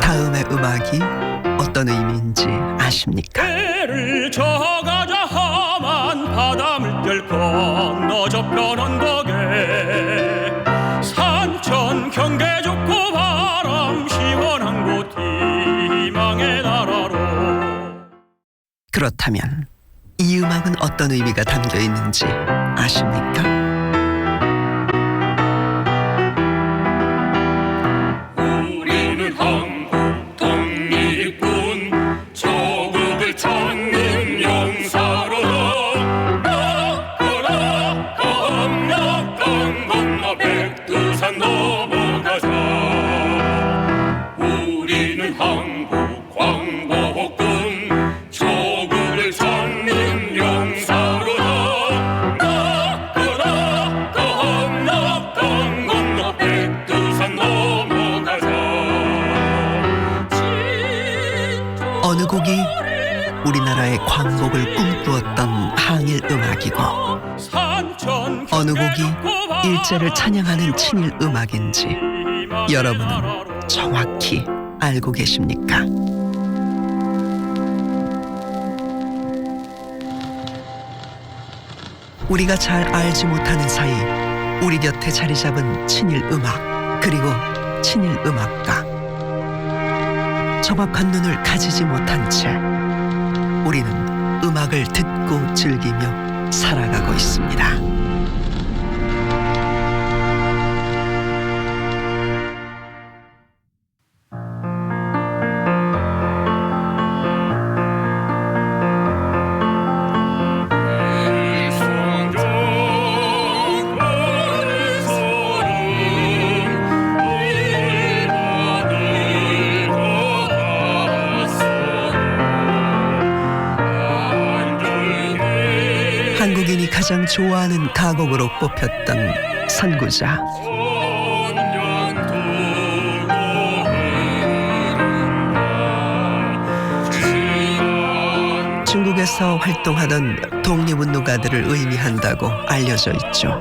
다음의 음악이 어떤 의미인지 아십니까? 배를 저가자 험한 바다물결 건너 저편 언덕에 산천 경계 좋고 바람 시원한 곳 희망의 나라로. 그렇다면 이 음악은 어떤 의미가 담겨 있는지 아십니까? 우리는 한국 독립군 조국을 찾는 용사로다. 나가라 강력 강 건너 백두산 넘어가자. 우리는 한국 광복군 조국을 찾는 용사로다. 나가라 강력 강 건너 백두산 넘어가자. 어느 곡이 우리나라의 광복을 꿈꾸었던 항일 음악이고 어느 곡이 일제를 찬양하는 친일 음악인지 여러분은 정확히 알고 계십니까? 우리가 잘 알지 못하는 사이 우리 곁에 자리 잡은 친일 음악 그리고 친일 음악가, 정확한 눈을 가지지 못한 채 우리는 음악을 듣고 즐기며 살아가고 있습니다. 한국인이 가장 좋아하는 가곡으로 뽑혔던 선구자. 중국에서 활동하던 독립운동가들을 의미한다고 알려져 있죠.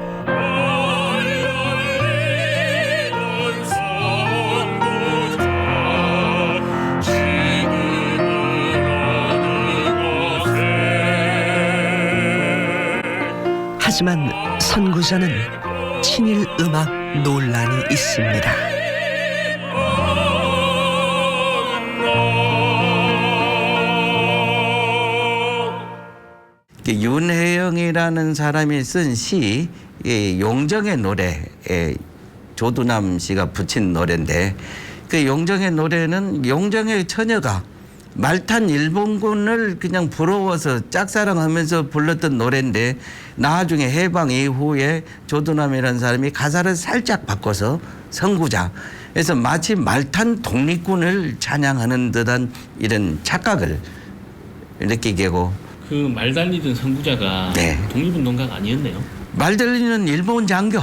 하지만 선구자는 친일 음악 논란이 있습니다. 윤혜영이라는 사람이 쓴 시 용정의 노래, 조두남 씨가 붙인 노래인데 그 용정의 노래는 용정의 처녀가 말탄 일본군을 그냥 부러워서 짝사랑하면서 불렀던 노래인데 나중에 해방 이후에 조두남이라는 사람이 가사를 살짝 바꿔서 선구자, 그래서 마치 말탄 독립군을 찬양하는 듯한 이런 착각을 느끼게 하고, 그 말 달리던 선구자가 네. 독립운동가가 아니었네요. 말 달리는 일본 장교,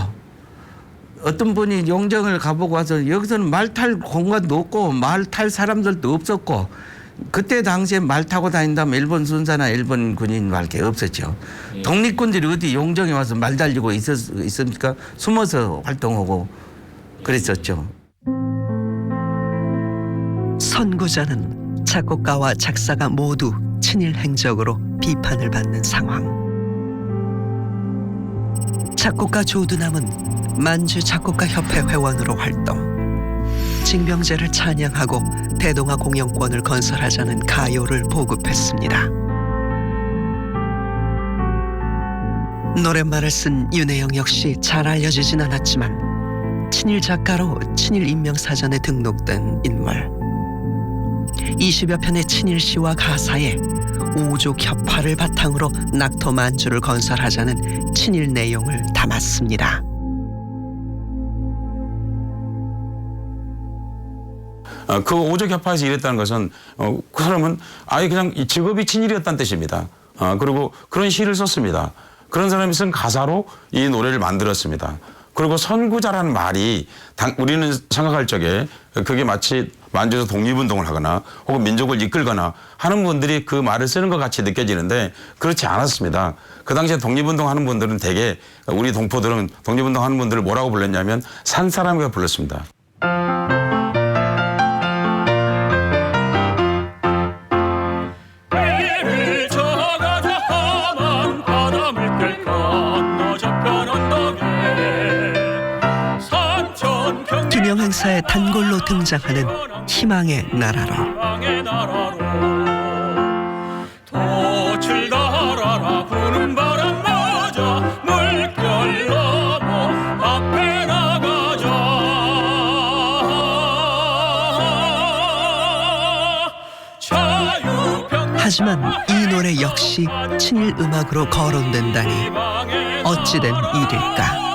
어떤 분이 용정을 가보고 와서 여기서는 말 탈 공간도 없고 말 탈 사람들도 없었고, 그때 당시에 말 타고 다닌다면 일본 순사나 일본 군인밖에 없었죠. 네. 독립군들이 어디 용정에 와서 말 달리고 있습니까? 숨어서 활동하고 그랬었죠. 선구자는 작곡가와 작사가 모두 친일 행적으로 비판을 받는 상황. 작곡가 조두남은 만주 작곡가협회 회원으로 활동, 징병제를 찬양하고 대동아 공영권을 건설하자는 가요를 보급했습니다. 노랫말을 쓴 윤혜영 역시 잘 알려지진 않았지만 친일 작가로 친일 인명사전에 등록된 인물. 20여 편의 친일 시와 가사에 우족 협화를 바탕으로 낙토 만주를 건설하자는 친일 내용을 담았습니다. 그 오족협화에서 일했다는 것은 그 사람은 아예 그냥 직업이 친일이었다는 뜻입니다. 그리고 그런 시를 썼습니다. 그런 사람이 쓴 가사로 이 노래를 만들었습니다. 그리고 선구자라는 말이 우리는 생각할 적에 그게 마치 만주에서 독립운동을 하거나 혹은 민족을 이끌거나 하는 분들이 그 말을 쓰는 것 같이 느껴지는데 그렇지 않았습니다. 그 당시에 독립운동 하는 분들은 대개 우리 동포들은 독립운동 하는 분들을 뭐라고 불렀냐면 산사람이라고 불렀습니다. 각종 행사에 단골로 등장하는 희망의 나라로 희망의 나라로 돛을 달아라 부는 바람 맞아 물결 넘어 앞에 나가자 자유평 하지만 이 노래 역시 친일 음악으로 거론된다니 어찌된 일일까?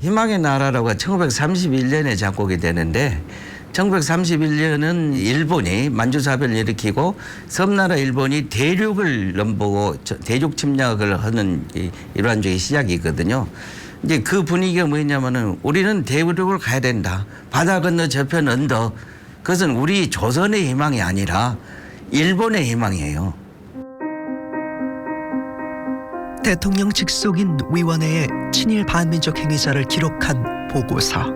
희망의 나라라고 1931년에 작곡이 되는데 1931년은 일본이 만주사변을 일으키고 섬나라 일본이 대륙을 넘보고 대륙 침략을 하는 일환적인 시작이거든요. 이제 그 분위기가 뭐냐면은 우리는 대륙을 가야 된다. 바다 건너 저편 언덕. 그것은 우리 조선의 희망이 아니라 일본의 희망이에요. 대통령 직속인 위원회의 친일 반민족 행위자를 기록한 보고서.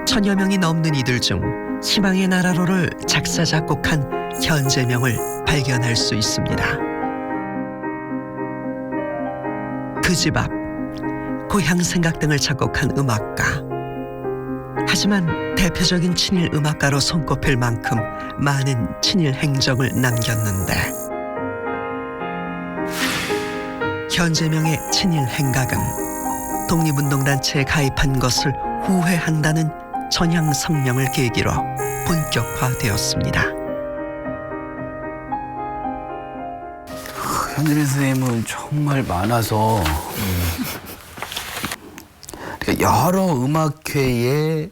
천여 명이 넘는 이들 중 희망의 나라로를 작사 작곡한 현재명을 발견할 수 있습니다. 그 집 앞, 고향 생각 등을 작곡한 음악가. 하지만 대표적인 친일 음악가로 손꼽힐 만큼 많은 친일 행적을 남겼는데 현재명의 친일 행각은 독립운동단체에 가입한 것을 후회한다는 전향 성명을 계기로 본격화되었습니다. 현재명 선생님은 정말 많아서 그러니까 여러 음악회의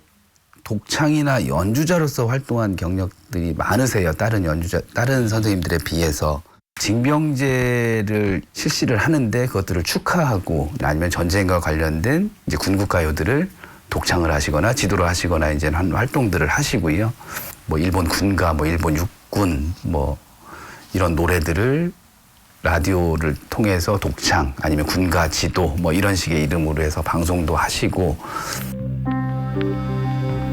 독창이나 연주자로서 활동한 경력들이 많으세요. 다른 선생님들에 비해서. 징병제를 실시를 하는데 그것들을 축하하고 아니면 전쟁과 관련된 이제 군국가요들을 독창을 하시거나 지도를 하시거나 이제 한 활동들을 하시고요. 뭐 일본 군가, 뭐 일본 육군, 뭐 이런 노래들을 라디오를 통해서 독창 아니면 군가 지도 뭐 이런 식의 이름으로 해서 방송도 하시고.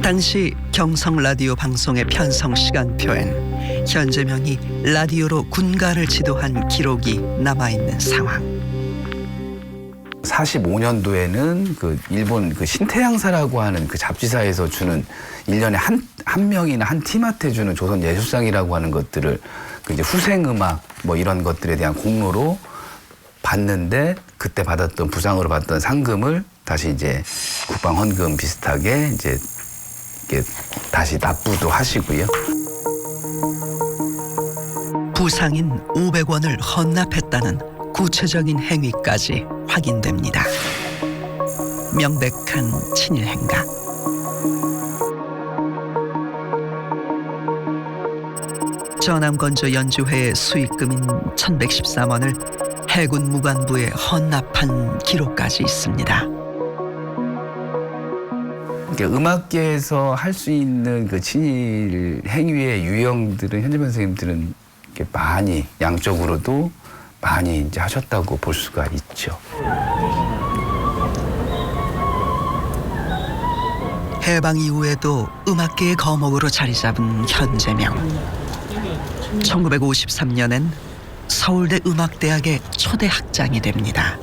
당시 경성 라디오 방송의 편성 시간표엔 현재명이 라디오로 군가를 지도한 기록이 남아있는 상황. 45년도에는 그 일본 그 신태양사라고 하는 그 잡지사에서 주는 1년에 한 명이나 한 팀한테 주는 조선 예술상이라고 하는 것들을 그 이제 후생음악 뭐 이런 것들에 대한 공로로 받는데 그때 받았던 부상으로 받았던 상금을 다시 이제 국방 헌금 비슷하게 이제 이게 다시 납부도 하시고요. 부상인 500원을 헌납했다는 구체적인 행위까지 확인됩니다. 명백한 친일 행각. 전함건조 연주회의 수익금인 1113원을 해군 무관부에 헌납한 기록까지 있습니다. 그러니까 음악계에서 할 수 있는 그 친일 행위의 유형들은 현재명 선생님들은 이렇게 많이 양적으로도 많이 이제 하셨다고 볼 수가 있죠. 해방 이후에도 음악계의 거목으로 자리 잡은 현재명. 1953년엔 서울대 음악대학의 초대 학장이 됩니다.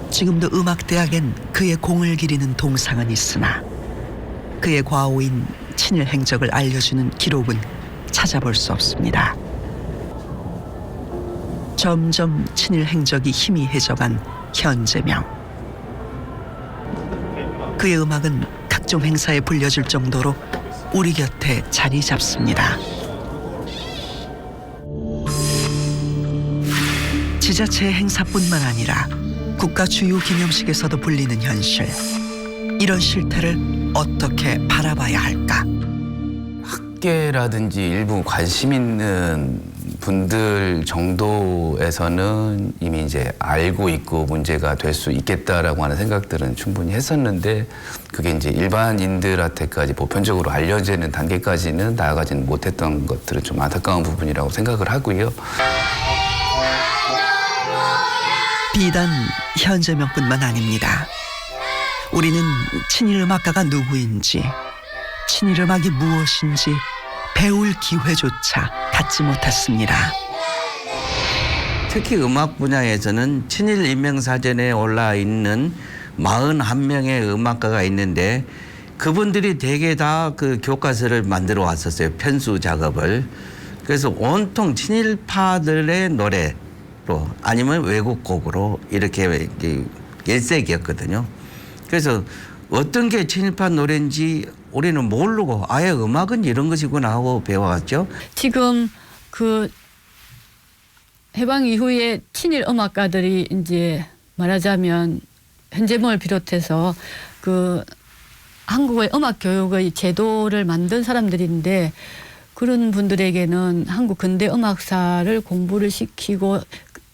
지금도 음악대학엔 그의 공을 기리는 동상은 있으나 그의 과오인 친일 행적을 알려주는 기록은 찾아볼 수 없습니다. 점점 친일 행적이 희미해져간 현재명. 그의 음악은 각종 행사에 불려질 정도로 우리 곁에 자리 잡습니다. 지자체의 행사뿐만 아니라 국가 주요 기념식에서도 불리는 현실. 이런 실태를 어떻게 바라봐야 할까? 학계라든지 일부 관심 있는 분들 정도에서는 이미 이제 알고 있고 문제가 될 수 있겠다라고 하는 생각들은 충분히 했었는데 그게 이제 일반인들한테까지 보편적으로 알려지는 단계까지는 나아가지는 못했던 것들은 좀 안타까운 부분이라고 생각을 하고요. 비단 현재명뿐만 아닙니다. 우리는 친일음악가가 누구인지, 친일음악이 무엇인지 배울 기회조차 갖지 못했습니다. 특히 음악 분야에서는 친일 인명사전에 올라 있는 41명의 음악가가 있는데 그분들이 대개 다 그 교과서를 만들어 왔었어요. 편수 작업을. 그래서 온통 친일파들의 노래로 아니면 외국곡으로 이렇게 일색이었거든요. 그래서 어떤 게 친일파 노래인지 우리는 모르고 아예 음악은 이런 것이구나 하고 배워왔죠. 지금 그 해방 이후에 친일 음악가들이 이제 말하자면 현재모를 비롯해서 그 한국의 음악 교육의 제도를 만든 사람들인데 그런 분들에게는 한국 근대 음악사를 공부를 시키고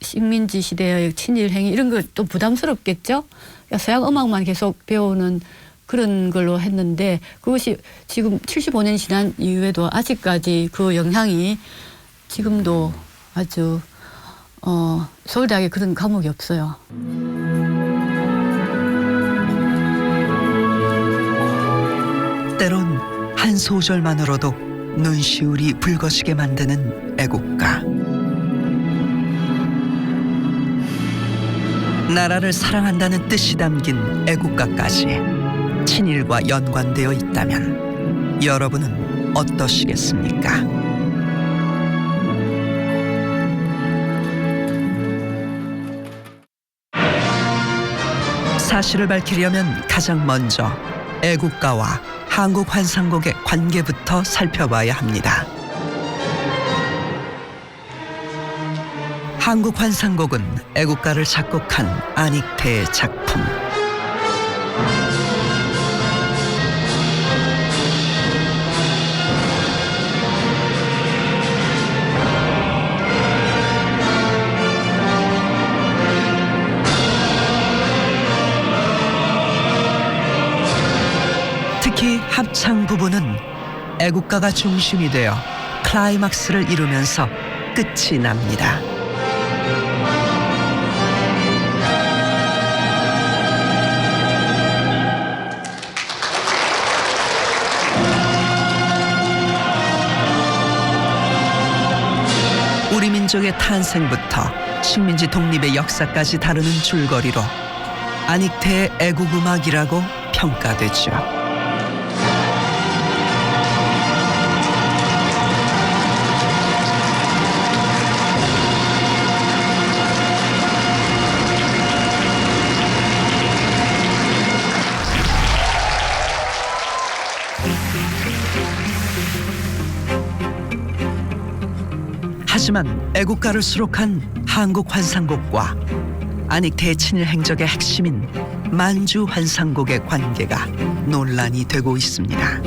식민지 시대의 친일 행위 이런 거 또 부담스럽겠죠. 서양 음악만 계속 배우는 그런 걸로 했는데 그것이 지금 75년 지난 이후에도 아직까지 그 영향이 지금도 아주 서울대학에 그런 과목이 없어요. 때론 한 소절만으로도 눈시울이 붉어지게 만드는 애국가. 나라를 사랑한다는 뜻이 담긴 애국가까지 친일과 연관되어 있다면 여러분은 어떠시겠습니까? 사실을 밝히려면 가장 먼저 애국가와 한국환상곡의 관계부터 살펴봐야 합니다. 한국환상곡은 애국가를 작곡한 안익태의 작품. 특히 합창 부분은 애국가가 중심이 되어 클라이막스를 이루면서 끝이 납니다. 우리 민족의 탄생부터 식민지 독립의 역사까지 다루는 줄거리로 안익태의 애국음악이라고 평가되죠. 하지만 애국가를 수록한 한국환상곡과 안익태의 친일 행적의 핵심인 만주환상곡의 관계가 논란이 되고 있습니다.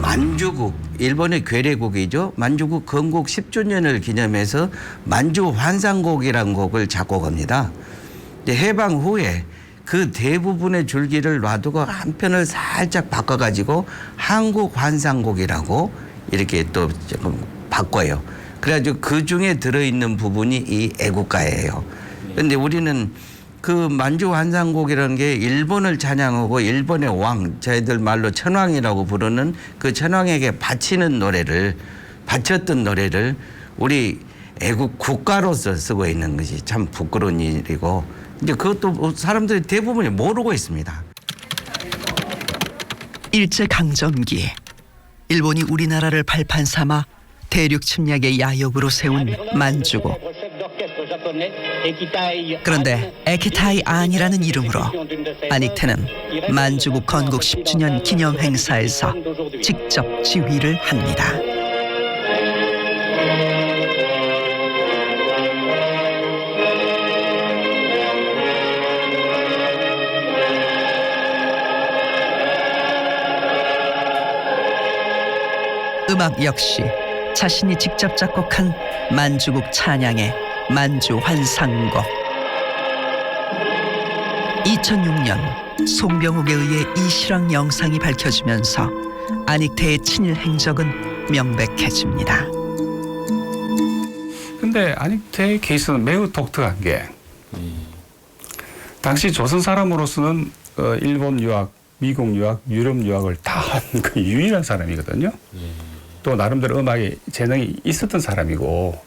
만주국, 일본의 괴뢰국이죠. 만주국 건국 10주년을 기념해서 만주환상곡이라는 곡을 작곡합니다. 해방 후에 그 대부분의 줄기를 놔두고 한 편을 살짝 바꿔가지고 한국환상곡이라고 이렇게 또 조금 바꿔요. 그래가지고 그 중에 들어있는 부분이 이 애국가예요. 그런데 우리는 그 만주환상곡이라는 게 일본을 찬양하고 일본의 왕, 저희들 말로 천왕이라고 부르는 그 천왕에게 바치는 노래를, 바쳤던 노래를 우리 애국 국가로서 쓰고 있는 것이 참 부끄러운 일이고 이제 그것도 사람들이 대부분이 모르고 있습니다. 일제강점기 일본이 우리나라를 발판 삼아 대륙 침략의 야욕으로 세운 만주곡. 그런데 에키타이 안이라는 이름으로 안익태는 만주국 건국 10주년 기념 행사에서 직접 지휘를 합니다. 음악 역시 자신이 직접 작곡한 만주국 찬양의 만주환상곡. 2006년 송병욱에 의해 이 실황 영상이 밝혀지면서 안익태의 친일 행적은 명백해집니다. 근데 안익태의 케이스는 매우 독특한 게 당시 조선 사람으로서는 일본 유학, 미국 유학, 유럽 유학을 다 한 그 유일한 사람이거든요. 또 나름대로 음악에 재능이 있었던 사람이고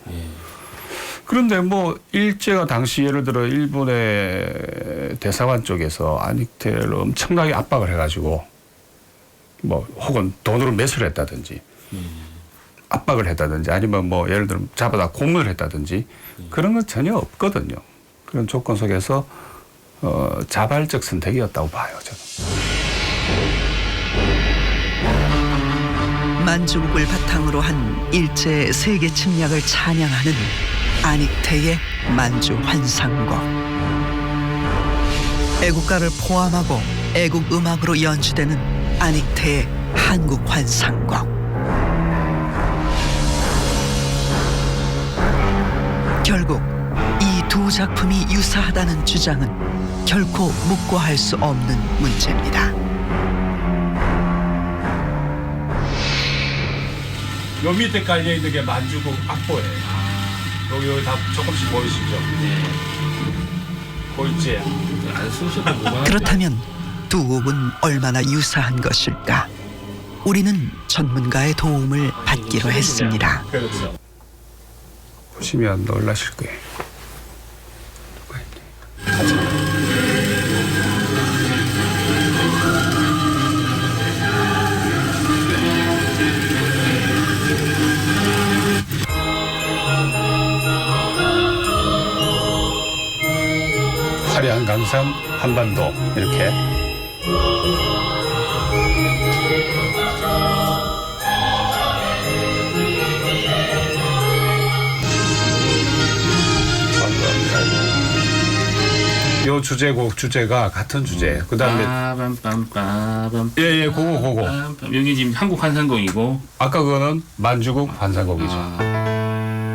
그런데 뭐 일제가 당시 예를 들어 일본의 대사관 쪽에서 안익태를 엄청나게 압박을 해가지고 뭐 혹은 돈으로 매수를 했다든지 압박을 했다든지 아니면 뭐 예를 들어 잡아다 고문을 했다든지 그런 건 전혀 없거든요. 그런 조건 속에서 자발적 선택이었다고 봐요, 저는. 만주국을 바탕으로 한 일제 세계 침략을 찬양하는 안익태의 만주 환상곡. 애국가를 포함하고 애국 음악으로 연주되는 안익태의 한국 환상곡. 결국 이 두 작품이 유사하다는 주장은 결코 묵고할 수 없는 문제입니다. 요 밑에 깔려 있는 게 만주국 악보예요. 여기 다 조금씩 보이시죠? 보이지? 안 쓰셔도 무방하게. 그렇다면 두 곡은 얼마나 유사한 것일까? 우리는 전문가의 도움을 받기로 했습니다. 그렇죠. 보시면 놀라실 거예요. 누가 있니? 화려한 강산 한반도 이렇게 요 주제곡 주제가 같은 주제예요. 그다음에 빠밤빰빠밤. 예예 그거 빰빰. 여기 지금 한국 환상곡이고 아까 그거는 만주국 환상곡이죠.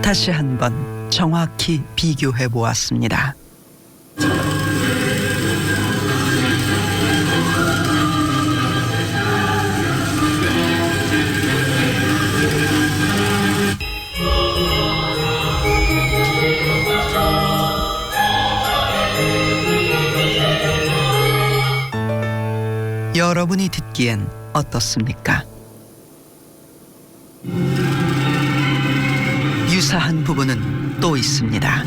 다시 한번 정확히 비교해 보았습니다. 여러분이 듣기엔 어떻습니까? 유사한 부분은 또 있습니다.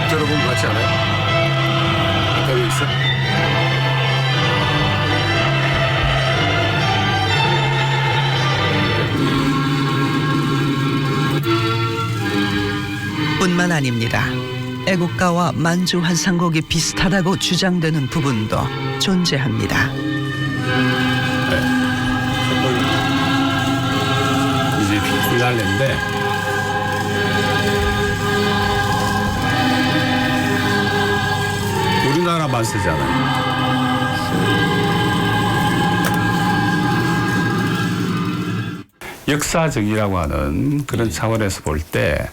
여러분 같지 않아요? 아까 여기 있어? 뿐만 아닙니다. 애국가와 만주 환상곡이 비슷하다고 주장되는 부분도 존재합니다. 이제 피날레인데 우리나라만 쓰잖아요. 역사적이라고 하는 그런 차원에서 볼 때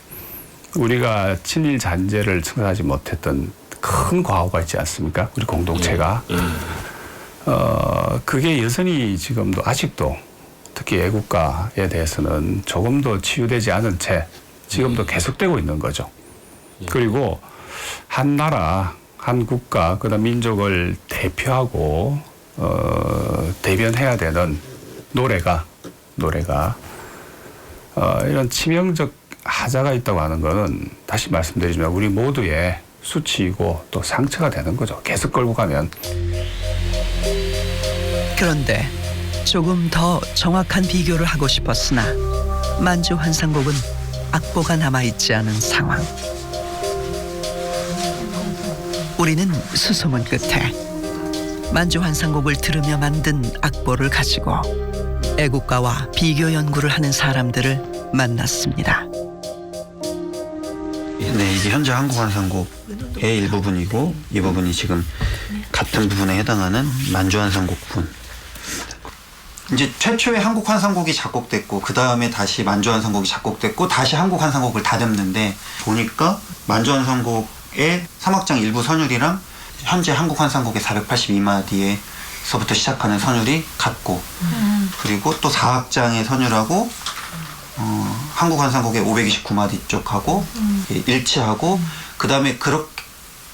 우리가 친일 잔재를 청산하지 못했던 큰 과오가 있지 않습니까? 우리 공동체가. 그게 여전히 지금도 아직도 특히 애국가에 대해서는 조금도 치유되지 않은 채 지금도 계속되고 있는 거죠. 그리고 한 나라, 한 국가, 그다음 민족을 대표하고 대변해야 되는 노래가 이런 치명적 하자가 있다고 하는 것은 다시 말씀드리지만 우리 모두의 수치이고 또 상처가 되는 거죠. 계속 끌고 가면. 그런데 조금 더 정확한 비교를 하고 싶었으나 만주 환상곡은 악보가 남아있지 않은 상황. 우리는 수소문 끝에 만주 환상곡을 들으며 만든 악보를 가지고 애국가와 비교 연구를 하는 사람들을 만났습니다. 네, 이게 현재 한국 환상곡의 일부분이고 이 부분이 지금 같은 부분에 해당하는 만주 환상곡 부분. 이제 최초의 한국 환상곡이 작곡됐고 그 다음에 다시 만주 환상곡이 작곡됐고 다시 한국 환상곡을 다듬는데 보니까 만주 환상곡의 3악장 일부 선율이랑 현재 한국 환상곡의 482마디에서부터 시작하는 선율이 같고 그리고 또 4악장의 선율하고 한국 환상곡의 529마디 쪽하고 일치하고 그 다음에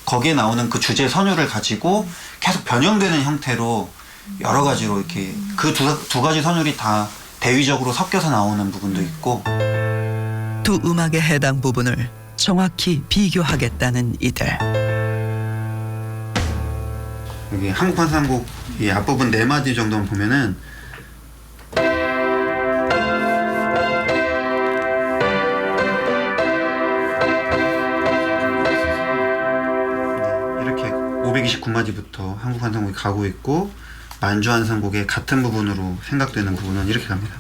거기에 나오는 그 주제 선율을 가지고 계속 변형되는 형태로 여러 가지로 이렇게 그 두 가지 선율이 다 대위적으로 섞여서 나오는 부분도 있고 두 음악의 해당 부분을 정확히 비교하겠다는 이들. 여기 한국 환상곡 이 앞부분 4마디 정도만 보면은 이렇게 529마디부터 한국 환상곡이 가고 있고 만주 환상곡의 같은 부분으로 생각되는 부분은 이렇게 갑니다.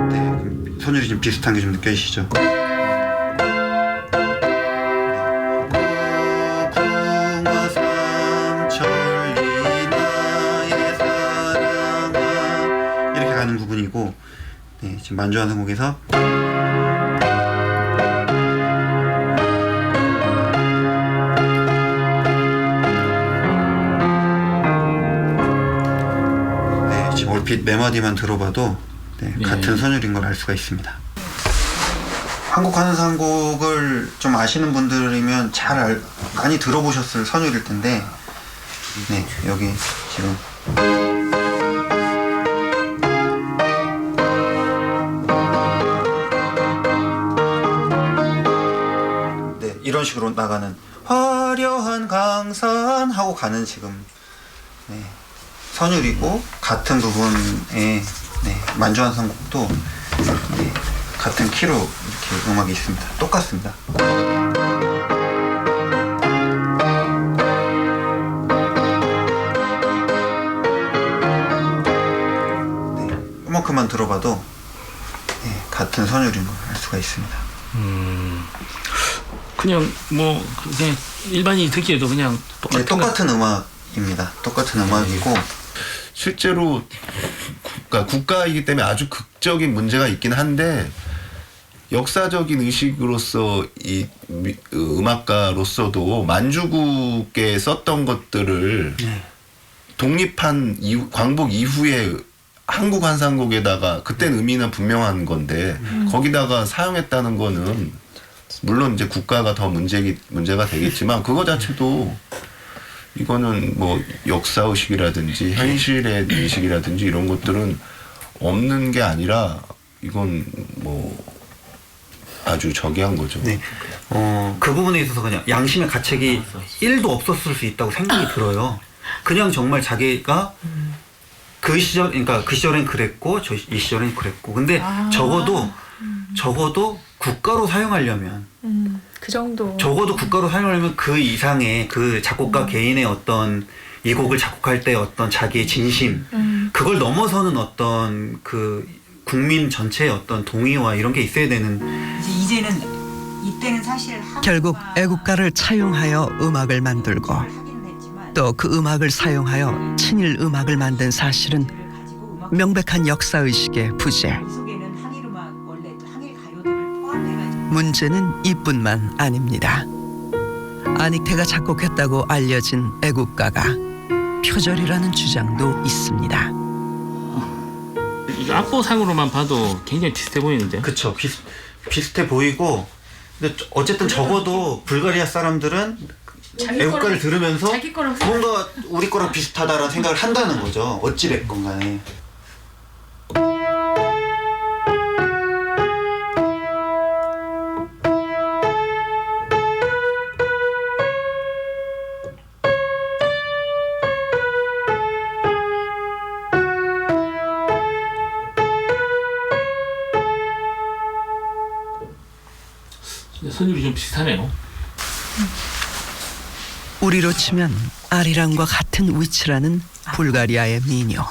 네, 선율이 좀 비슷한 게 좀 느껴지시죠? 이렇게 가는 부분이고 네, 지금 만주 환상곡에서 네, 지금 얼핏 4마디만 들어봐도 네, 같은 선율인 걸 알 수가 있습니다. 한국 환상곡을 좀 아시는 분들이면 많이 들어보셨을 선율일 텐데 네, 여기 지금 이런 식으로 나가는 화려한 강산 하고 가는 지금 네, 선율이고 같은 부분에 네, 만주 환상곡도 네, 같은 키로 이렇게 음악이 있습니다. 똑같습니다. 네, 이만큼만 들어봐도 네, 같은 선율인 걸 알 수가 있습니다. 그냥 뭐 그냥 일반인이 듣기에도 그냥 네, 똑같은 음악입니다. 똑같은 음악이고 실제로 국가이기 때문에 아주 극적인 문제가 있긴 한데 역사적인 의식으로서 이 음악가로서도 만주국에 썼던 것들을 독립한 광복 이후에 한국 환상곡에다가 그때는 의미는 분명한 건데 거기다가 사용했다는 거는 물론 이제 국가가 더 문제가 되겠지만 그거 자체도 이거는 뭐 역사의식이라든지 현실의 의식이라든지 이런 것들은 없는 게 아니라 이건 뭐 아주 저기한 거죠. 네. 그 부분에 있어서 그냥 양심의 가책이 1도 없었을 수 있다고 생각이 들어요. 그냥 정말 자기가 그 시절엔 그랬고 이 시절엔 그랬고 근데 적어도 국가로 사용하려면 그 정도 적어도 국가로 사용하려면 그 이상의 그 작곡가 개인의 어떤 이 곡을 작곡할 때 어떤 자기의 진심 그걸 넘어서는 어떤 그 국민 전체의 어떤 동의와 이런 게 있어야 되는 이때는 사실 결국 애국가를 차용하여 음악을 만들고 또 그 음악을 사용하여 친일 음악을 만든 사실은 명백한 역사의식의 부재. 문제는 이뿐만 아닙니다. 안익태가 작곡했다고 알려진 애국가가 표절이라는 주장도 있습니다. 이 악보상으로만 봐도 굉장히 비슷해 보이는데. 그쵸. 비슷해 보이고 근데 어쨌든 적어도 불가리아 사람들은 애국가를 들으면서 뭔가 우리 거랑 비슷하다라는 생각을 한다는 거죠. 어찌됐건 간에. 선율이 좀 비슷하네요. 우리로 치면 아리랑과 같은 위치라는 불가리아의 민요.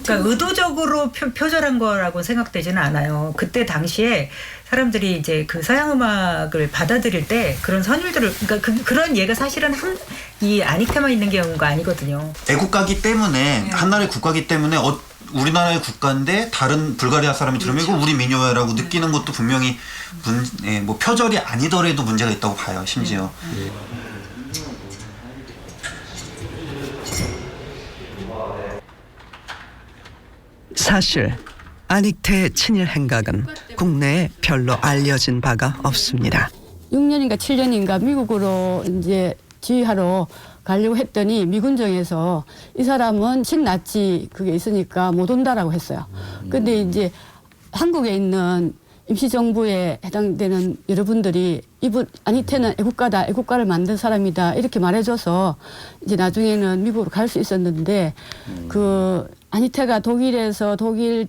그러니까 의도적으로 표절한 거라고 생각되지는 않아요. 그때 당시에 사람들이 이제 그 서양 음악을 받아들일 때 그런 선율들을 그러니까 그런 예가 사실은 이 아닉테만 있는 경우가 아니거든요. 애국가기 때문에 한나라의 국가기 때문에 우리나라의 국가인데 다른 불가리아 사람이 들으면 이거 우리 민요야라고 느끼는 것도 분명히 뭐 표절이 아니더라도 문제가 있다고 봐요. 심지어. 사실 아닉테의 친일 행각은 국내에 별로 알려진 바가 없습니다. 6년인가 7년인가 미국으로 이제 지휘하러 가려고 했더니 미군정에서 이 사람은 친나치 그게 있으니까 못 온다라고 했어요. 근데 이제 한국에 있는 임시정부에 해당되는 여러분들이 이분 아닉테는 애국가다, 애국가를 만든 사람이다 이렇게 말해줘서 이제 나중에는 미국으로 갈 수 있었는데 그 아닉테가 독일에서 독일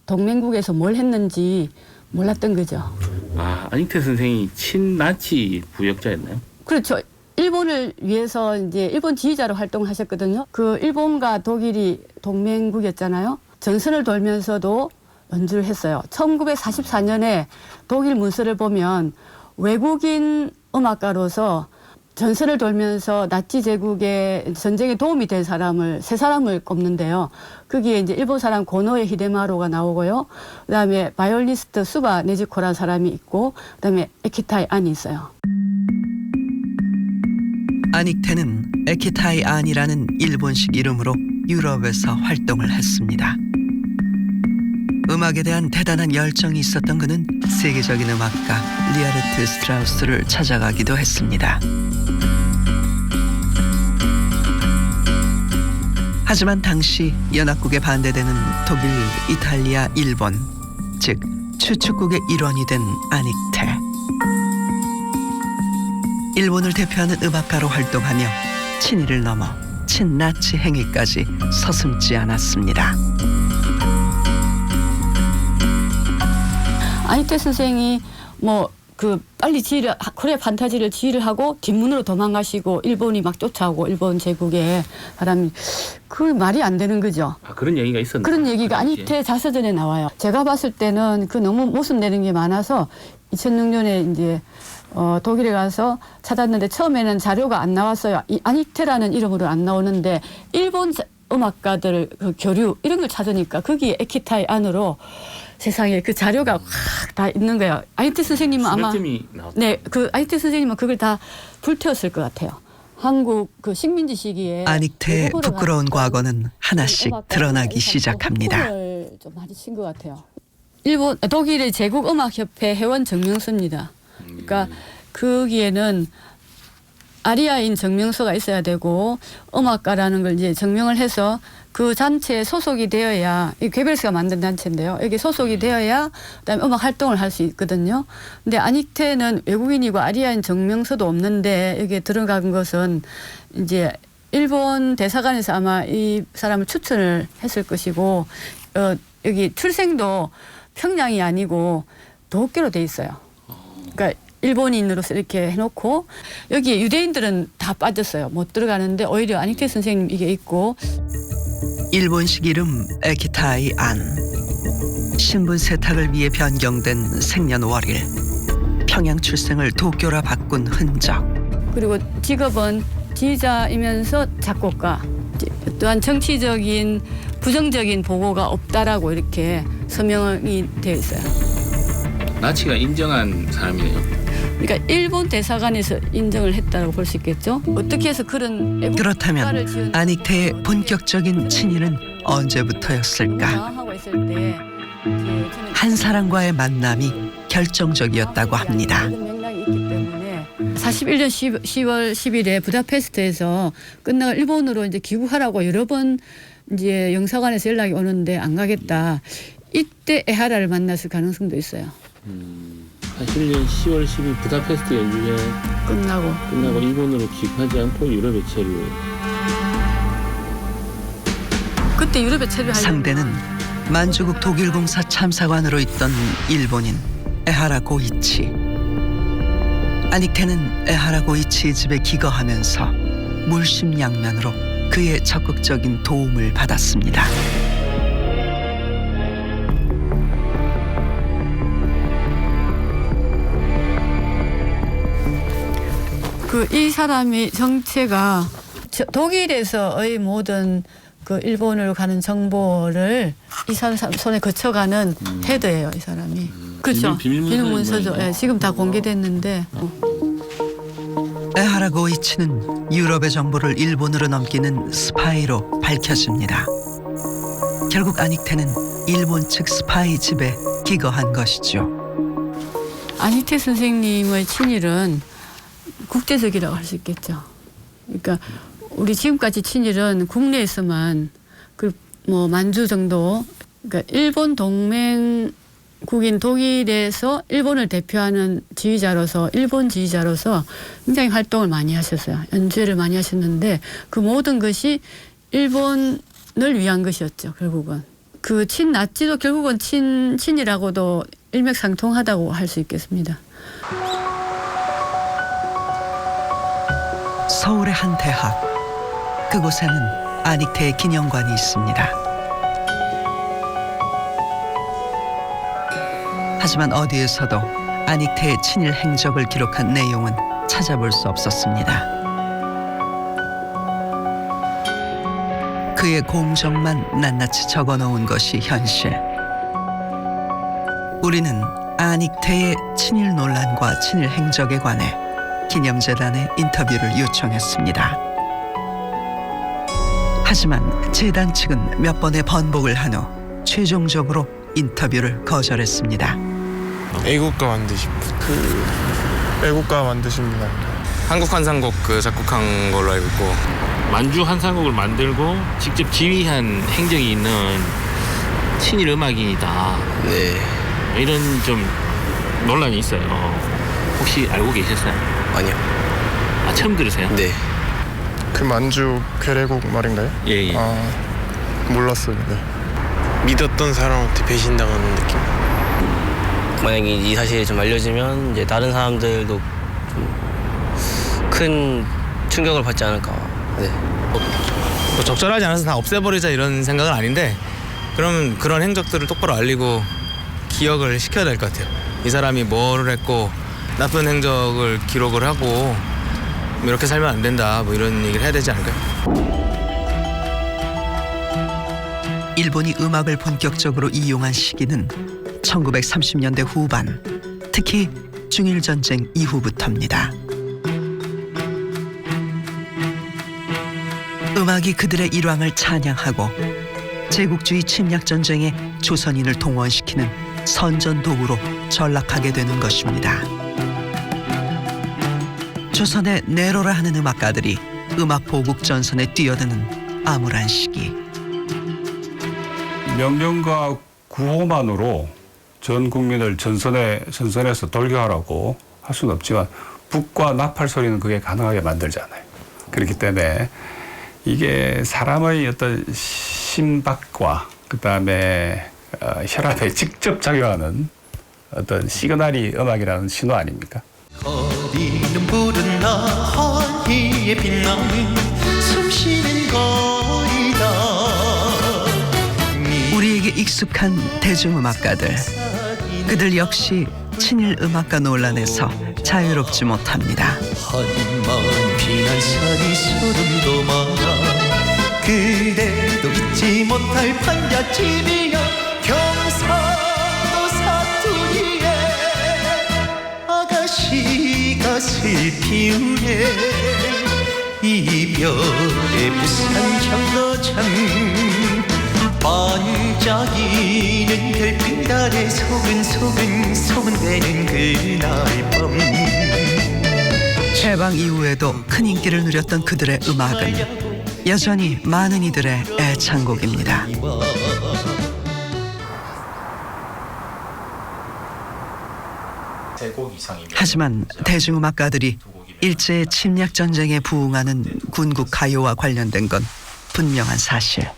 동맹국에서 뭘 했는지 몰랐던 거죠. 아, 아닉테 선생이 친나치 부역자였나요? 그렇죠. 일본을 위해서 이제 일본 지휘자로 활동을 하셨거든요. 그 일본과 독일이 동맹국이었잖아요. 전선을 돌면서도 연주를 했어요. 1944년에 독일 문서를 보면 외국인 음악가로서 전선을 돌면서 나치 제국의 전쟁에 도움이 된 사람을 세 사람을 꼽는데요. 거기에 이제 일본 사람 고노에 히데마루가 나오고요. 그다음에 바이올리스트 수바 네지코라는 사람이 있고, 그다음에 에키타이 안이 있어요. 아닉테는 에키타이 안이라는 일본식 이름으로 유럽에서 활동을 했습니다. 음악에 대한 대단한 열정이 있었던 그는 세계적인 음악가 리하르트 스트라우스를 찾아가기도 했습니다. 하지만 당시 연합국에 반대되는 독일, 이탈리아, 일본, 즉 추축국의 일원이 된 아닉테. 일본을 대표하는 음악가로 활동하며 친일을 넘어 친나치 행위까지 서슴지 않았습니다. 아닉테 선생이 뭐 그 빨리 지휘를 코리아 판타지를 지휘를 하고 뒷문으로 도망가시고 일본이 막 쫓아오고 일본 제국에 사람이 그 말이 안 되는 거죠. 아, 그런 얘기가 있었나요? 그런 얘기가 아닉테 자서전에 나와요. 제가 봤을 때는 그 너무 모순되는 게 많아서 2006년에 이제 독일에 가서 찾았는데 처음에는 자료가 안 나왔어요. 이 아닉테라는 이름으로 안 나오는데 일본 음악가들 그 교류 이런 걸 찾으니까 거기에 에키타이 안으로 세상에 그 자료가 확 다 있는 거예요. 아닉테 선생님은 아마 그 아닉테 선생님은 그걸 다 불태웠을 것 같아요. 한국 그 식민지 시기에 아닉테의 부끄러운 과거는 하나씩 드러나기 시작합니다. 좀 많이 친 것 같아요. 독일의 제국음악협회 회원 증명서입니다. 그러니까 거기에는 아리아인 증명서가 있어야 되고 음악가라는 걸 이제 증명을 해서 그 단체에 소속이 되어야, 이 괴벨스가 만든 단체인데요. 여기 소속이 되어야 그다음에 음악 활동을 할 수 있거든요. 근데 아닉테는 외국인이고 아리아인 증명서도 없는데 여기에 들어간 것은 이제 일본 대사관에서 아마 이 사람을 추천을 했을 것이고 여기 출생도 평양이 아니고 도쿄로 돼 있어요. 그러니까 일본인으로서 이렇게 해놓고 여기에 유대인들은 다 빠졌어요. 못 들어가는데 오히려 아닉테 선생님 이게 있고. 일본식 이름 에키타이 안. 신분 세탁을 위해 변경된 생년월일. 평양 출생을 도쿄라 바꾼 흔적. 그리고 직업은 지휘자이면서 작곡가. 또한 정치적인 부정적인 보고가 없다라고 이렇게 서명이 되어 있어요. 나치가 인정한 사람이네요. 그러니까 일본 대사관에서 인정을 했다고 볼 수 있겠죠. 어떻게 해서 그런 그렇다면 아닉테의 본격적인 친일은 언제부터였을까? 하고 있을 때 한 사람과의 만남이 결정적이었다고 합니다. 맥락이 있기 때문에 41년 10월 10일에 부다페스트에서 끝나고 일본으로 이제 귀국하라고 여러 번 이제 영사관에서 연락이 오는데 안 가겠다. 이때 에하라를 만났을 가능성도 있어요. 41년 10월 10일 부다페스트 연주회 끝나고 일본으로 귀국하지 않고 유럽에 체류. 그때 유럽에 체류할 상대는 만주국 독일공사 참사관으로 있던 일본인 에하라 고이치. 아닉테는 에하라 고이치의 집에 기거하면서 물심양면으로 그의 적극적인 도움을 받았습니다. 이 사람이 정체가 독일에서의 모든 그 일본으로 가는 정보를 이 사람 손에 거쳐가는 헤드예요, 이 사람이. 그렇죠. 비밀 문서죠. 예, 지금 다 공개됐는데. 에하라 고이치는 유럽의 정보를 일본으로 넘기는 스파이로 밝혀집니다. 결국 아닉테는 일본 측 스파이 집에 기거한 것이죠. 아니테 선생님의 친일은 국제적이라고 할 수 있겠죠. 그러니까 우리 지금까지 친일은 국내에서만 뭐 만주 정도, 그러니까 일본 동맹국인 독일에서 일본을 대표하는 지휘자로서 일본 지휘자로서 굉장히 활동을 많이 하셨어요. 연주회를 많이 하셨는데 그 모든 것이 일본을 위한 것이었죠. 결국은 그 친나치도 결국은 친이라고도 일맥상통하다고 할 수 있겠습니다. 서울의 한 대학, 그곳에는 아닉테의 기념관이 있습니다. 하지만 어디에서도 아닉테의 친일 행적을 기록한 내용은 찾아볼 수 없었습니다. 그의 공적만 낱낱이 적어놓은 것이 현실. 우리는 아닉테의 친일 논란과 친일 행적에 관해 기념재단에 인터뷰를 요청했습니다. 하지만 재단 측은 몇 번의 번복을 한 후 최종적으로 인터뷰를 거절했습니다. 애국가 만드신 분. 애국가 만드신 분 아닌가요? 한국 환상곡 작곡한 걸로 알고 있고. 만주 환상곡을 만들고 직접 지휘한 행적이 있는 친일 음악인이다. 네. 이런 좀 논란이 있어요. 혹시 알고 계셨어요? 아니요. 아, 처음 들으세요? 네. 그 만주 괴뢰곡 말인가요? 예. 아, 몰랐어요. 네. 믿었던 사람한테 배신당하는 느낌. 만약에 이 사실이 좀 알려지면 이제 다른 사람들도 좀 큰 충격을 받지 않을까. 네. 뭐 적절하지 않아서 다 없애버리자 이런 생각은 아닌데, 그러면 그런 행적들을 똑바로 알리고 기억을 시켜야 될 것 같아요. 이 사람이 뭐를 했고 나쁜 행적을 기록을 하고 이렇게 살면 안 된다, 뭐 이런 얘기를 해야 되지 않을까요? 일본이 음악을 본격적으로 이용한 시기는 1930년대 후반, 특히 중일전쟁 이후부터입니다. 음악이 그들의 일왕을 찬양하고 제국주의 침략전쟁에 조선인을 동원시키는 선전도구로 전락하게 되는 것입니다. 조선의 네로라 하는 음악가들이 음악 보국 전선에 뛰어드는 암울한 시기. 명령과 구호만으로 전 국민을 전선에서 돌격하라고 할 수는 없지만 북과 나팔 소리는 그게 가능하게 만들잖아요. 그렇기 때문에 이게 사람의 어떤 심박과 그다음에 혈압에 직접 작용하는 어떤 시그널이 음악이라는 신호 아닙니까? 거리는 부른 나 환희에 빛나는 숨쉬는 거리다. 우리에게 익숙한 대중음악가들, 그들 역시 친일 음악가 논란에서 자유롭지 못합니다. 한마음 비난살이 소름 돋아 그대도 잊지 못할 판잣집이여 경상도 사투리에 아가씨가 슬피우네 이별의 부산 경로참 반짝이는 별빛 아래 소근소근 소문대는 그날 밤 해방 이후에도 큰 인기를 누렸던 그들의 음악은 여전히 많은 이들의 애창곡입니다. 하지만 대중음악가들이 일제의 침략전쟁에 부응하는 군국 가요와 관련된 건 분명한 사실.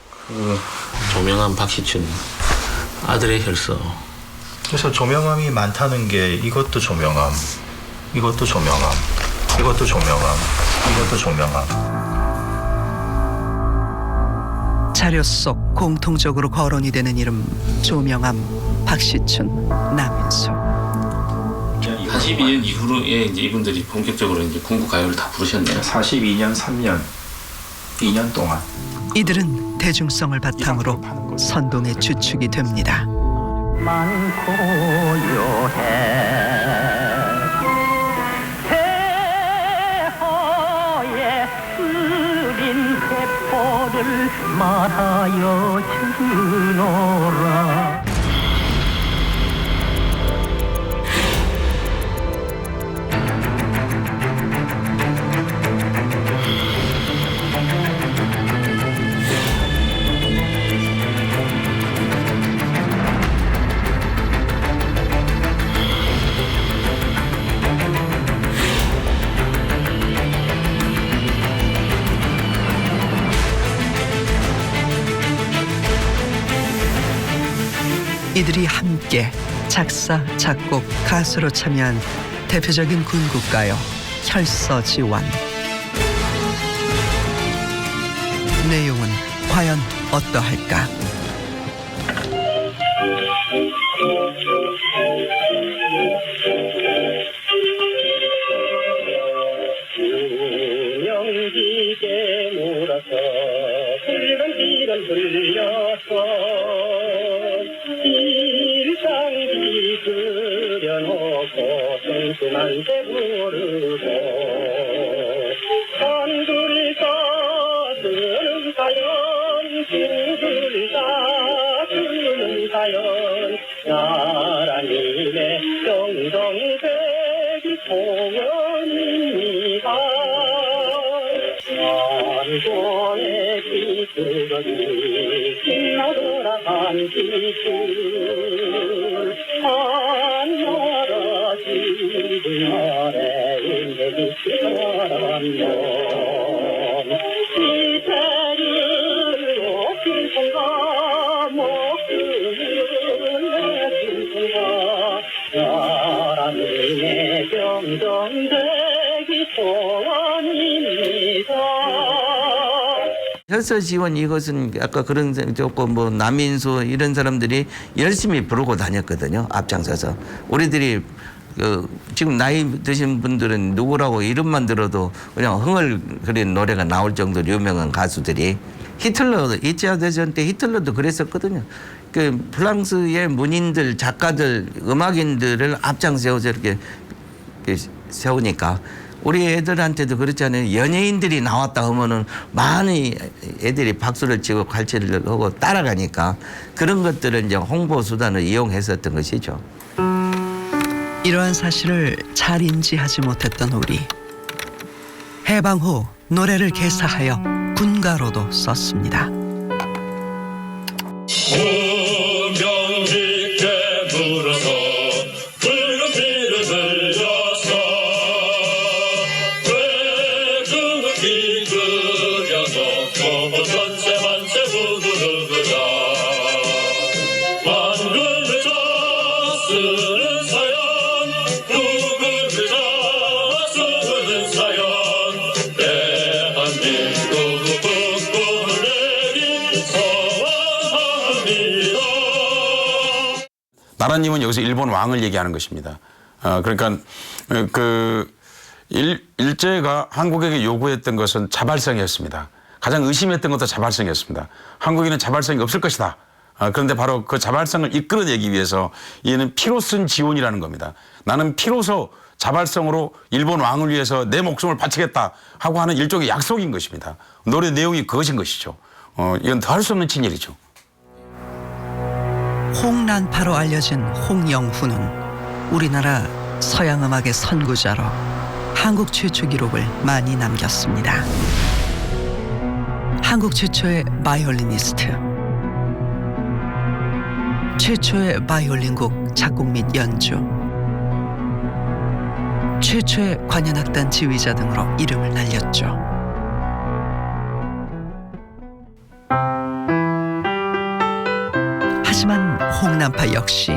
조명암 박시춘 아들의 혈서. 그래서 조명암이 많다는 게 이것도 조명암, 이것도 조명암, 이것도 조명암, 이것도 조명암. 자료 속 공통적으로 거론이 되는 이름 조명암, 박시춘, 남인수. 42년 이후로에 이제 이분들이 본격적으로 이제 군국 가요를 다 부르셨네요. 42년 3년 2년 동안 이들은 대중성을 바탕으로 선동의 주축이 됩니다. 태허에 쓰린 세포를 말하여 주노라. 이들이 함께 작사, 작곡, 가수로 참여한 대표적인 군국가요 혈서지원. 내용은 과연 어떠할까? 명기게 물어서 붉은 들려서 일상기 그려놓고 성수만대 부르고 한글자 쓰는 사연 빈글자 쓰는 사연 나라님의 정정백이 공연입니다. 한권의 비틀어지 신나더라 한기줄 한나라 지구열에 인내기 시간면 이태를 높인 손과 목숨을 내신 손과 나라님의 정정되기 소원입니다. 혈서지원 이것은 아까 그런 조금 뭐 남인수 이런 사람들이 열심히 부르고 다녔거든요. 앞장서서 우리들이 지금 나이 드신 분들은 누구라고 이름만 들어도 그냥 흥얼거리는 노래가 나올 정도로 유명한 가수들이 히틀러 2차 대전 때 히틀러도 그랬었거든요. 그 프랑스의 문인들, 작가들, 음악인들을 앞장 세워서 이렇게 세우니까 우리 애들한테도 그렇잖아요. 연예인들이 나왔다 하면은 많은 애들이 박수를 치고 갈채를 하고 따라가니까 그런 것들을 이제 홍보 수단을 이용했었던 것이죠. 이러한 사실을 잘 인지하지 못했던 우리. 해방 후 노래를 개사하여 군가로도 썼습니다. 명기게 물어서 붉은 피를 흘려서 외국이 그려놓고 전세만세 부르자 만글자 쓰는 사연 누굴자 쓰는 사연 대한민국 북부를 내리 서원합니다. 나라님은 여기서 일본 왕을 얘기하는 것입니다. 그러니까 일제가 한국에게 요구했던 것은 자발성이었습니다. 가장 의심했던 것도 자발성이었습니다. 한국인은 자발성이 없을 것이다. 그런데 바로 그 자발성을 이끌어내기 위해서 얘는 피로 쓴 지원이라는 겁니다. 나는 피로서 자발성으로 일본 왕을 위해서 내 목숨을 바치겠다 하고 하는 일종의 약속인 것입니다. 노래 내용이 그것인 것이죠. 이건 더할 수 없는 친일이죠. 홍난파로 알려진 홍영훈은 우리나라 서양음악의 선구자로 한국 최초 기록을 많이 남겼습니다. 한국 최초의 바이올리니스트, 최초의 바이올린곡 작곡 및 연주, 최초의 관현악단 지휘자 등으로 이름을 날렸죠. 하지만 홍난파 역시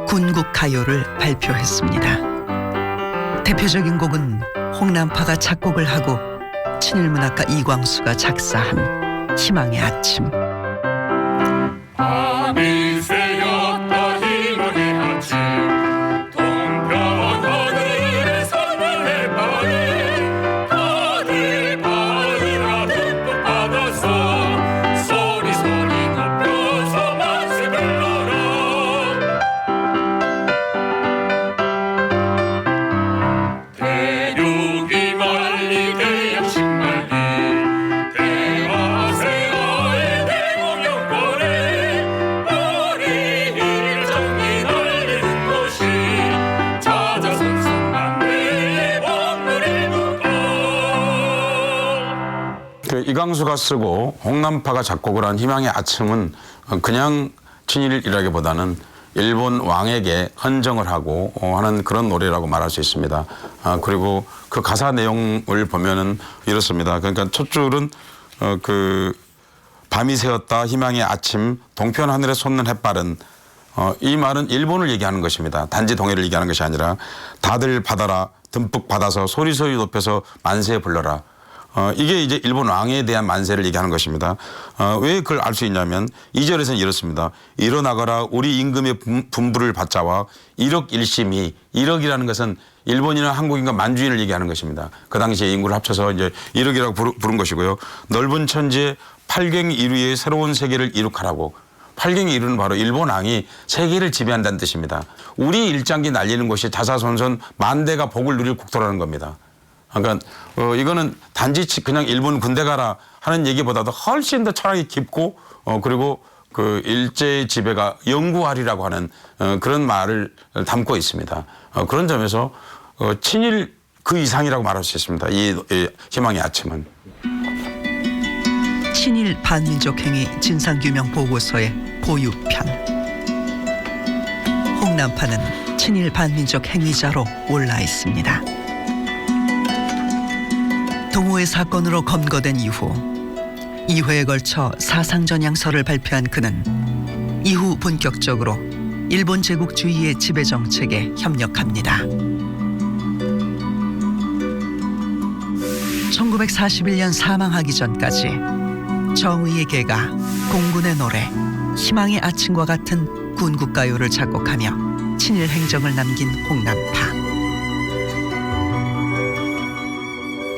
군국 가요를 발표했습니다. 대표적인 곡은 홍난파가 작곡을 하고 친일문학가 이광수가 작사한 희망의 아침. 밤이 새였다 희망의 아침 동편하는 그 이광수가 쓰고 홍남파가 작곡을 한 희망의 아침은 그냥 친일이라기보다는 일본 왕에게 헌정을 하고 하는 그런 노래라고 말할 수 있습니다. 그리고 그 가사 내용을 보면은 이렇습니다. 그러니까 첫 줄은 그 밤이 새었다 희망의 아침 동편 하늘에 솟는 햇발은 이 말은 일본을 얘기하는 것입니다. 단지 동해를 얘기하는 것이 아니라 다들 받아라 듬뿍 받아서 소리소리 높여서 만세 불러라. 이게 이제 일본 왕에 대한 만세를 얘기하는 것입니다. 왜 그걸 알 수 있냐면 2절에서는 이렇습니다. 일어나거라 우리 임금의 분부를 받자와 1억 1심이 1억이라는 것은 일본이나 한국인과 만주인을 얘기하는 것입니다. 그 당시에 인구를 합쳐서 이제 1억이라고 부른 것이고요. 넓은 천지에 팔경 이루의 새로운 세계를 이룩하라고. 팔경 이루는 바로 일본 왕이 세계를 지배한다는 뜻입니다. 우리 일장기 날리는 것이 자사손손 만대가 복을 누릴 국토라는 겁니다. 그러니까 이거는 단지 그냥 일본 군대 가라 하는 얘기보다도 훨씬 더 철학이 깊고 그리고 그 일제 지배가 영구하리라고 하는 그런 말을 담고 있습니다. 그런 점에서 친일 그 이상이라고 말할 수 있습니다. 이 희망의 아침은. 친일 반민족 행위 진상규명 보고서의 보유편. 홍남파는 친일 반민족 행위자로 올라 있습니다. 동호회 사건으로 검거된 이후 2회에 걸쳐 사상전향서를 발표한 그는 이후 본격적으로 일본 제국주의의 지배 정책에 협력합니다. 1941년 사망하기 전까지 정의의 개가, 공군의 노래, 희망의 아침과 같은 군국가요를 작곡하며 친일 행적을 남긴 홍남파.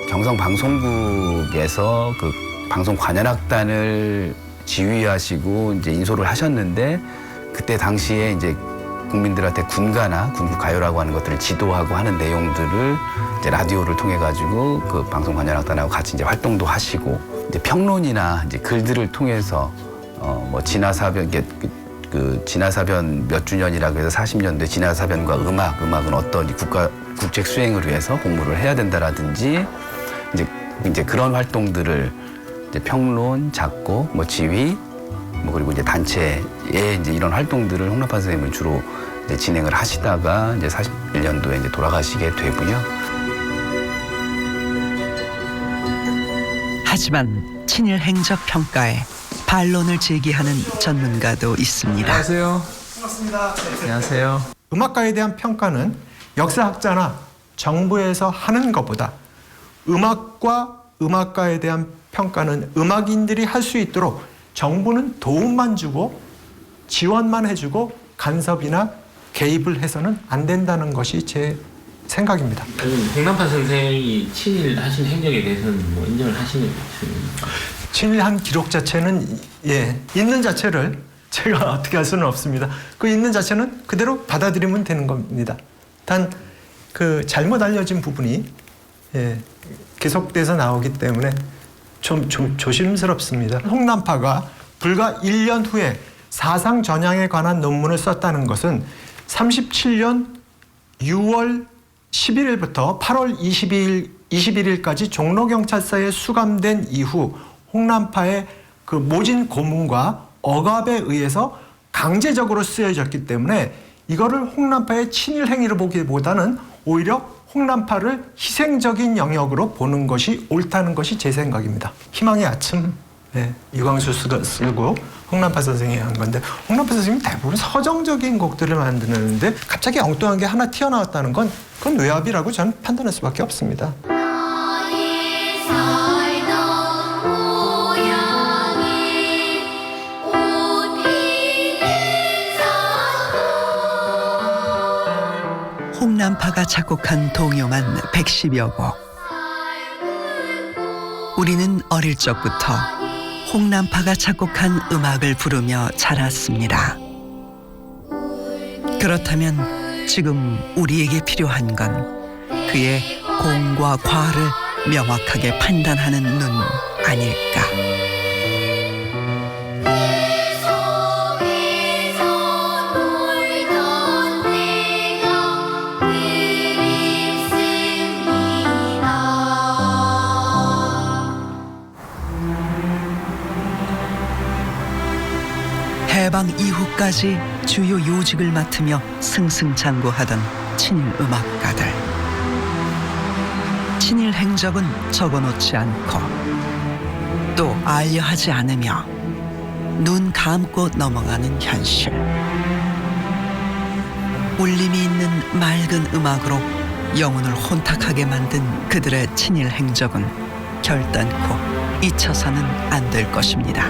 경성방송국에서 그 방송관현악단을 지휘하시고 이제 인솔을 하셨는데 그때 당시에 이제 국민들한테 군가나 군국가요라고 하는 것들을 지도하고 하는 내용들을 이제 라디오를 통해 가지고 그 방송관현악단하고 같이 이제 활동도 하시고 이제 평론이나 이제 글들을 통해서 뭐 진화사변 그 진화사변 몇 주년이라고 해서 40년대 진화사변과 음악은 어떤 국책 수행을 위해서 공부를 해야 된다라든지 이제 그런 활동들을 이제 평론, 작곡, 뭐 지휘, 뭐 그리고 이제 단체의 이제 이런 활동들을 홍남파 선생님은 주로 이제 진행을 하시다가 이제 41년도에 이제 돌아가시게 되고요. 하지만 친일 행적 평가에 반론을 제기하는 전문가도 있습니다. 안녕하세요. 반갑습니다. 안녕하세요. 음악가에 대한 평가는 역사학자나 정부에서 하는 것보다 음악과 음악가에 대한 평가는 음악인들이 할 수 있도록 정부는 도움만 주고 지원만 해주고 간섭이나 개입을 해서는 안 된다는 것이 제 생각입니다. 홍남파 선생이 친일하신 행적에 대해서는 뭐 인정을 하시는 것입니까? 친일한 기록 자체는 있는 자체를 제가 어떻게 할 수는 없습니다. 그 있는 자체는 그대로 받아들이면 되는 겁니다. 단 그 잘못 알려진 부분이 계속돼서 나오기 때문에 좀 조심스럽습니다. 홍남파가 불과 1년 후에 사상 전향에 관한 논문을 썼다는 것은 37년 6월 11일부터 8월 21일까지 종로경찰서에 수감된 이후 홍남파의 그 모진 고문과 억압에 의해서 강제적으로 쓰여졌기 때문에 이거를 홍남파의 친일 행위로 보기보다는 오히려 홍남파를 희생적인 영역으로 보는 것이 옳다는 것이 제 생각입니다. 희망의 아침 이광수 씨가 쓰고 홍남파 선생이 한 건데 홍남파 선생님이 대부분 서정적인 곡들을 만드는데 갑자기 엉뚱한 게 하나 튀어나왔다는 건 그건 외압이라고 저는 판단할 수밖에 없습니다. 홍남파가 작곡한 동요만 110여 곡. 우리는 어릴 적부터 홍남파가 작곡한 음악을 부르며 자랐습니다. 그렇다면 지금 우리에게 필요한 건 그의 공과 과를 명확하게 판단하는 눈 아닐까. 해방 이후까지 주요 요직을 맡으며 승승장구하던 친일 음악가들. 친일 행적은 적어놓지 않고 또 알려하지 않으며 눈 감고 넘어가는 현실. 울림이 있는 맑은 음악으로 영혼을 혼탁하게 만든 그들의 친일 행적은 결단코 잊혀서는 안 될 것입니다.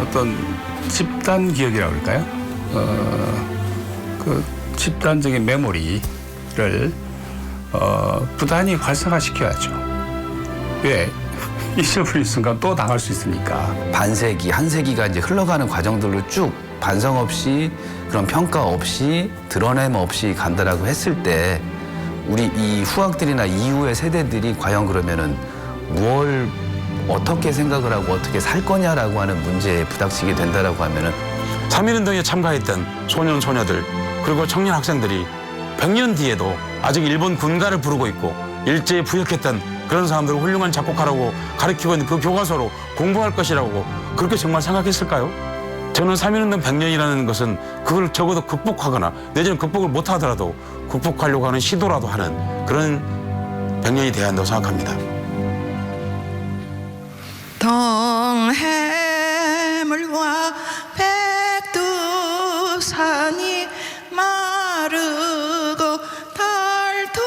어떤 집단 기억이라고 그럴까요? 그 집단적인 메모리를 부단히 활성화시켜야죠. 왜? 잊어버릴 순간 또 당할 수 있으니까. 반세기, 한 세기가 이제 흘러가는 과정들로 쭉 반성 없이 그런 평가 없이 드러냄 없이 간다라고 했을 때 우리 이 후학들이나 이후의 세대들이 과연 그러면은 뭘 어떻게 생각을 하고 어떻게 살 거냐라고 하는 문제에 부닥치게 된다라고 하면은 3.1운동에 참가했던 소년 소녀들 그리고 청년 학생들이 100년 뒤에도 아직 일본 군가를 부르고 있고 일제에 부역했던 그런 사람들을 훌륭한 작곡가라고 가르치고 있는 그 교과서로 공부할 것이라고 그렇게 정말 생각했을까요? 저는 3.1운동 100년이라는 것은 그걸 적어도 극복하거나 내지는 극복을 못하더라도 극복하려고 하는 시도라도 하는 그런 100년이 돼야 한다고 생각합니다. 동해물과 백두산이 마르고 닳도록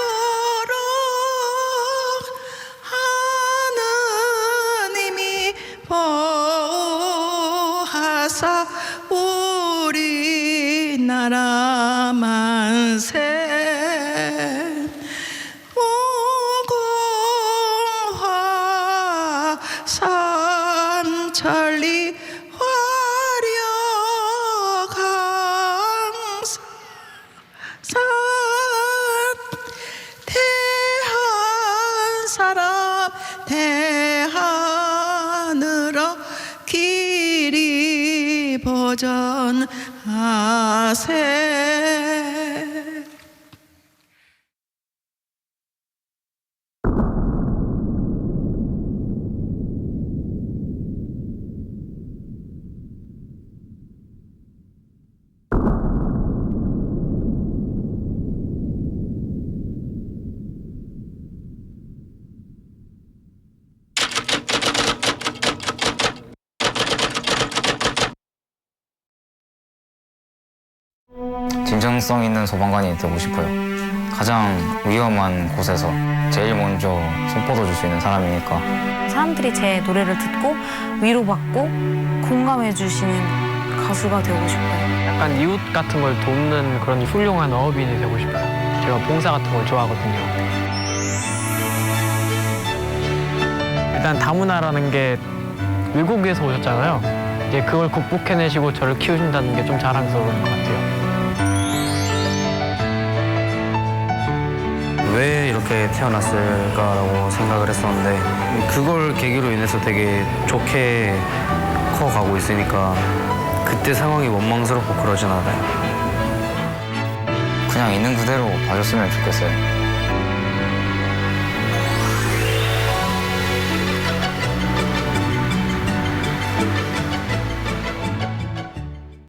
하느님이 보호하사 우리나라 만세 무궁화 삼천리 화려강산 대한 사람 대한으로 길이 보전하세. 진정성 있는 소방관이 되고 싶어요. 가장 위험한 곳에서 제일 먼저 손 뻗어줄 수 있는 사람이니까. 사람들이 제 노래를 듣고 위로받고 공감해주시는 가수가 되고 싶어요. 약간 이웃 같은 걸 돕는 그런 훌륭한 어업인이 되고 싶어요. 제가 봉사 같은 걸 좋아하거든요. 일단 다문화라는 게 외국에서 오셨잖아요. 이제 그걸 극복해내시고 저를 키우신다는 게 좀 자랑스러운 것 같아요. 왜 이렇게 태어났을까라고 생각을 했었는데 그걸 계기로 인해서 되게 좋게 커가고 있으니까 그때 상황이 원망스럽고 그러진 않아요. 그냥 있는 그대로 봐줬으면 좋겠어요.